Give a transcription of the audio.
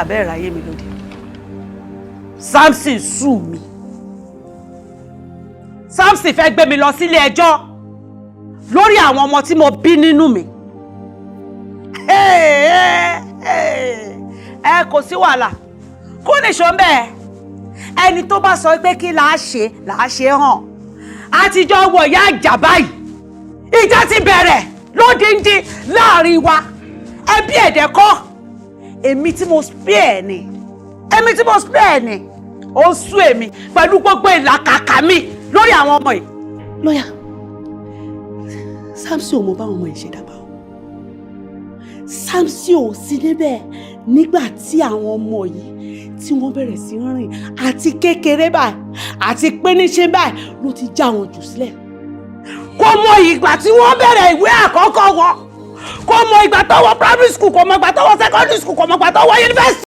Abẹ́ ìráyé mi lóde. Samson sù mí. Samson fẹ́ gbé mi lọ sílé ẹjọ́ lórí àwọn ọmọ tí mo bí nínú mi. Ẹ kò sí wàhálà. Kó ní ṣó ń bẹ́ẹ̀. Ẹni tó bá sọ pé kí làá ṣe hàn. Àtijọ́ wọ ìyá àjà báyìí. Ìjà ti bẹ̀rẹ̀ lódindi láàrin wa. Ẹbí ẹ̀dẹ̀ kọ́. Èmi tí mo spare ni. Ó sú èmi pẹ̀lú gbogbo ìlàkàkà mi lórí àwọn ọmọ yìí. Lọ́yà, Samson ò mọ báwọn ọmọ yìí ṣe dàgbà o. Samson ò sí níbẹ̀ nígbà tí àwọn ọmọ yìí tí wọ́n bẹ̀rẹ̀ sí rìn àti kékeré báyìí àti píníṣẹ́ báyìí ló ti já wọn jù sílẹ̀. Kò mọ ìgbà tí wọ́n bẹ̀rẹ̀ ìwé àkọ́kọ́ wọn. Kò mọ ìgbà tó wọ primary school, kò mọ ìgbà tó wọ secondary school, kò mọ ìgbà tó wọ university.